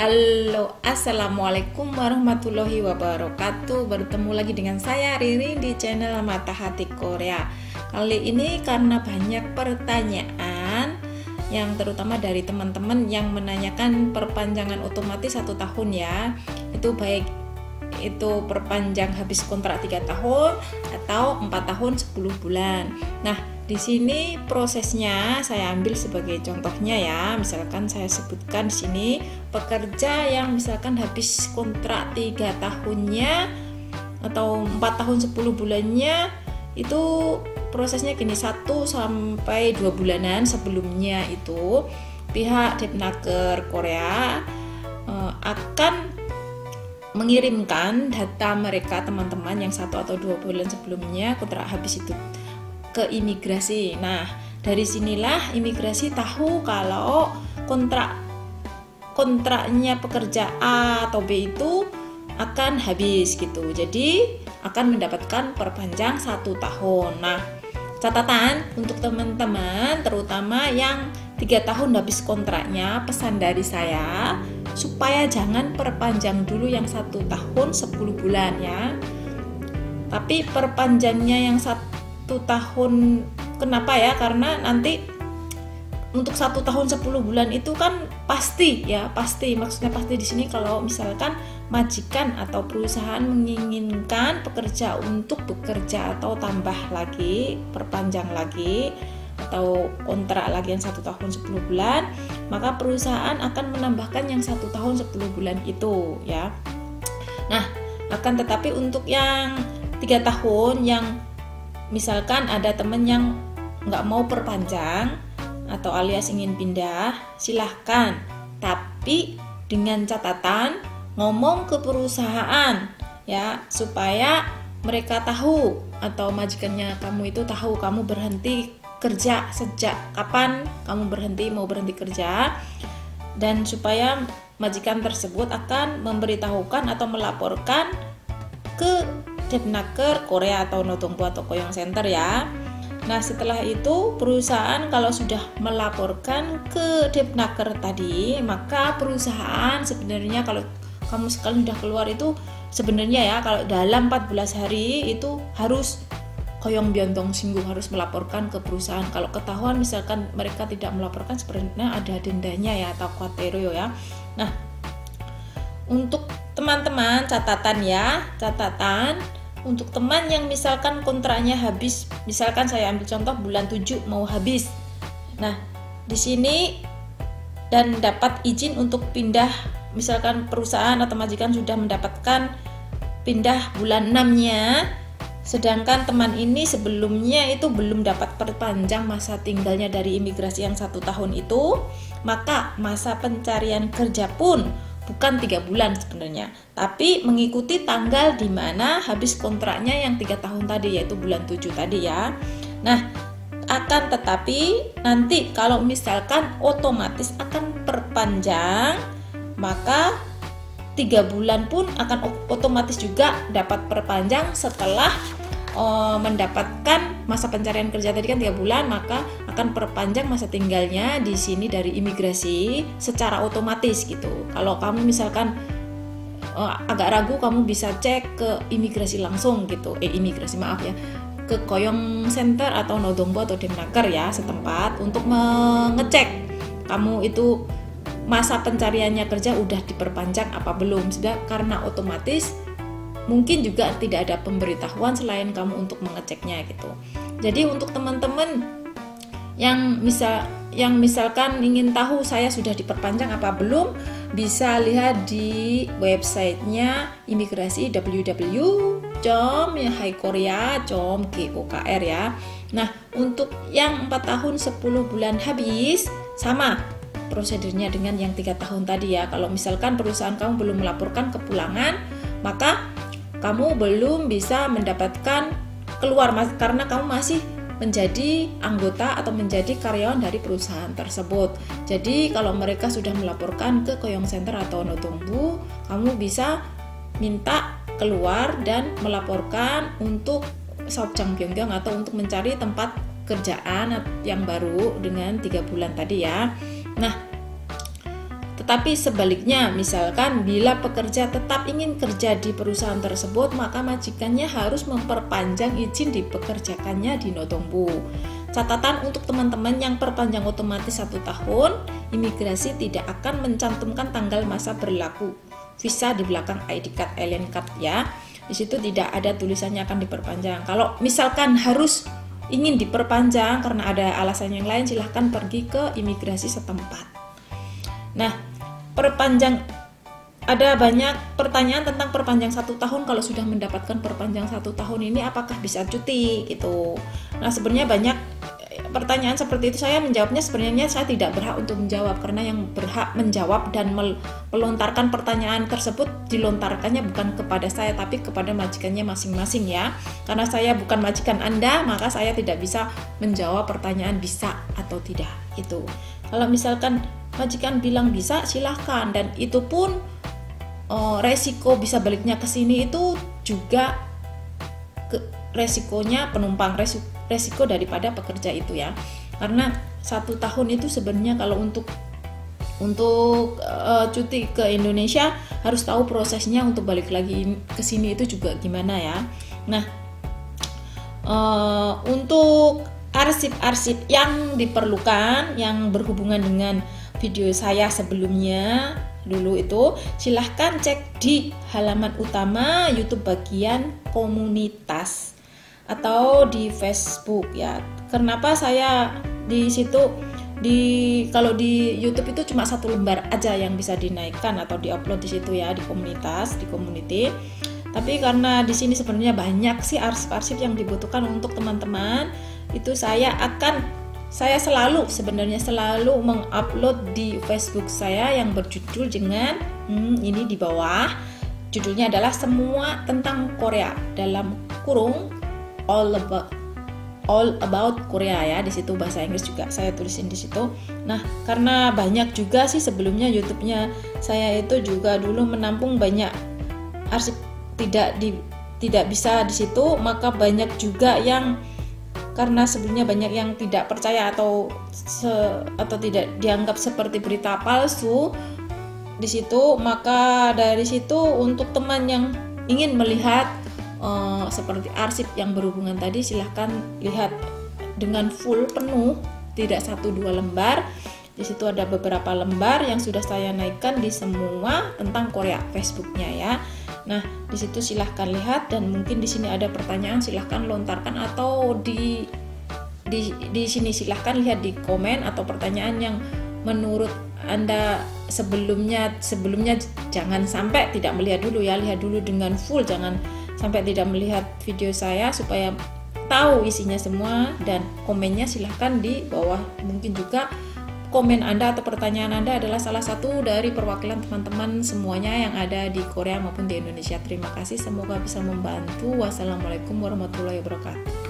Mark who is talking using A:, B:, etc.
A: Halo, assalamualaikum warahmatullahi wabarakatuh. Bertemu lagi dengan saya Riri di channel Mata Hati Korea. Kali ini karena banyak pertanyaan yang terutama dari teman-teman yang menanyakan perpanjangan otomatis 1 tahun ya. Itu baik itu perpanjang habis kontrak 3 tahun atau 4 tahun 10 bulan. Nah, di sini prosesnya saya ambil sebagai contohnya ya. Misalkan saya sebutkan di sini pekerja yang misalkan habis kontrak 3 tahunnya atau 4 tahun 10 bulannya, itu prosesnya gini, 1 sampai 2 bulanan sebelumnya itu pihak Depnaker Korea akan mengirimkan data mereka teman-teman yang 1 atau 2 bulan sebelumnya kontrak habis itu ke imigrasi. Nah, dari sinilah imigrasi tahu kalau kontraknya pekerja A atau B itu akan habis gitu. Jadi akan mendapatkan perpanjang 1 tahun. Nah, catatan untuk teman-teman terutama yang 3 tahun habis kontraknya, pesan dari saya supaya jangan perpanjang dulu yang 1 tahun 10 bulan ya. Tapi perpanjangnya yang 1 tahun, kenapa ya? Karena nanti untuk 1 tahun 10 bulan itu kan pasti maksudnya pasti di sini kalau misalkan majikan atau perusahaan menginginkan pekerja untuk bekerja atau tambah lagi, perpanjang lagi atau kontrak lagi yang 1 tahun 10 bulan, maka perusahaan akan menambahkan yang 1 tahun 10 bulan itu ya. Nah, akan tetapi untuk yang 3 tahun yang misalkan ada temen yang nggak mau perpanjang atau alias ingin pindah, silahkan, tapi dengan catatan ngomong ke perusahaan ya, supaya mereka tahu atau majikannya kamu itu tahu kamu berhenti kerja, sejak kapan kamu mau berhenti kerja, dan supaya majikan tersebut akan memberitahukan atau melaporkan ke Depnaker Korea atau Nodongbu atau Koyong Center ya. Nah, setelah itu perusahaan kalau sudah melaporkan ke Depnaker tadi, maka perusahaan sebenarnya kalau kamu sekali sudah keluar itu sebenarnya ya, kalau dalam 14 hari itu harus Koyong Biontong Singgu harus melaporkan ke perusahaan. Kalau ketahuan misalkan mereka tidak melaporkan, sebenarnya ada dendanya ya atau kuatero ya. Nah, untuk teman-teman catatan untuk teman yang misalkan kontraknya habis, misalkan saya ambil contoh bulan 7 mau habis. Nah, di sini dan dapat izin untuk pindah, misalkan perusahaan atau majikan sudah mendapatkan pindah bulan 6-nya, sedangkan teman ini sebelumnya itu belum dapat perpanjang masa tinggalnya dari imigrasi yang 1 tahun itu, maka masa pencarian kerja pun bukan 3 bulan sebenarnya, tapi mengikuti tanggal di mana habis kontraknya yang 3 tahun tadi, yaitu bulan 7 tadi ya. Nah, akan tetapi nanti kalau misalkan otomatis akan perpanjang, maka 3 bulan pun akan otomatis juga dapat perpanjang setelah mendapatkan masa pencarian kerja tadi kan 3 bulan, maka akan perpanjang masa tinggalnya di sini dari imigrasi secara otomatis gitu. Kalau kamu misalkan agak ragu, kamu bisa cek ke imigrasi langsung gitu. Ke Koyong Center atau Nodongbu atau Depnaker ya setempat untuk mengecek kamu itu masa pencariannya kerja udah diperpanjang apa belum. Sudah, karena otomatis mungkin juga tidak ada pemberitahuan selain kamu untuk mengeceknya gitu. Jadi untuk teman-teman yang misalkan ingin tahu saya sudah diperpanjang apa belum, bisa lihat di websitenya imigrasi www.haikorea.gokr ya. Nah, untuk yang 4 tahun 10 bulan habis sama prosedurnya dengan yang 3 tahun tadi ya. Kalau misalkan perusahaan kamu belum melaporkan kepulangan, maka kamu belum bisa mendapatkan keluar karena kamu masih menjadi anggota atau menjadi karyawan dari perusahaan tersebut. Jadi kalau mereka sudah melaporkan ke Koyong Center atau Nodongbu, kamu bisa minta keluar dan melaporkan untuk Saupjang Pyeonggyang atau untuk mencari tempat kerjaan yang baru dengan 3 bulan tadi ya. Nah, Tetapi sebaliknya, misalkan bila pekerja tetap ingin kerja di perusahaan tersebut, maka majikannya harus memperpanjang izin dipekerjakannya di Notombu. Catatan untuk teman-teman yang perpanjang otomatis 1 tahun, imigrasi tidak akan mencantumkan tanggal masa berlaku visa di belakang ID card, alien card ya. Di situ tidak ada tulisannya akan diperpanjang. Kalau misalkan harus ingin diperpanjang karena ada alasan yang lain, silahkan pergi ke imigrasi setempat. Nah, ada banyak pertanyaan tentang perpanjang 1 tahun. Kalau sudah mendapatkan perpanjang 1 tahun ini apakah bisa cuti gitu. Nah, sebenarnya banyak pertanyaan seperti itu. Saya menjawabnya sebenarnya saya tidak berhak untuk menjawab, karena yang berhak menjawab dan melontarkan pertanyaan tersebut dilontarkannya bukan kepada saya tapi kepada majikannya masing-masing ya. Karena saya bukan majikan Anda, maka saya tidak bisa menjawab pertanyaan bisa atau tidak itu. Kalau misalkan majikan bilang bisa, silahkan, dan itu pun resiko bisa baliknya ke sini itu juga resikonya penumpang, resiko daripada pekerja itu ya. Karena 1 tahun itu sebenarnya kalau untuk cuti ke Indonesia harus tahu prosesnya untuk balik lagi ke sini itu juga gimana ya. Nah, untuk arsip-arsip yang diperlukan yang berhubungan dengan video saya sebelumnya dulu itu, silahkan cek di halaman utama YouTube bagian komunitas atau di Facebook ya. Kenapa saya di situ kalau di YouTube itu cuma 1 lembar aja yang bisa dinaikkan atau diupload di situ ya, di komunitas, di community. Tapi karena di sini sebenarnya banyak sih arsip-arsip yang dibutuhkan untuk teman-teman, itu saya selalu mengupload di Facebook saya yang berjudul dengan ini di bawah. Judulnya adalah Semua Tentang Korea, dalam kurung all about Korea ya. Di situ bahasa Inggris juga saya tulisin di situ. Nah, karena banyak juga sih sebelumnya YouTube-nya saya itu juga dulu menampung banyak arsip tidak bisa di situ, maka banyak juga yang karena sebelumnya banyak yang tidak percaya atau tidak dianggap seperti berita palsu di situ, maka dari situ untuk teman yang ingin melihat seperti arsip yang berhubungan tadi, silahkan lihat dengan full penuh, tidak 1-2 lembar. Di situ ada beberapa lembar yang sudah saya naikkan di Semua Tentang Korea Facebooknya ya. Nah, di situ silahkan lihat, dan mungkin di sini ada pertanyaan silahkan lontarkan, atau di sini silahkan lihat di komen atau pertanyaan yang menurut Anda sebelumnya jangan sampai tidak melihat dulu ya, lihat dulu dengan full, jangan sampai tidak melihat video saya supaya tahu isinya semua. Dan komennya silahkan di bawah. Mungkin juga komen Anda atau pertanyaan Anda adalah salah satu dari perwakilan teman-teman semuanya yang ada di Korea maupun di Indonesia. Terima kasih, semoga bisa membantu. Wassalamualaikum warahmatullahi wabarakatuh.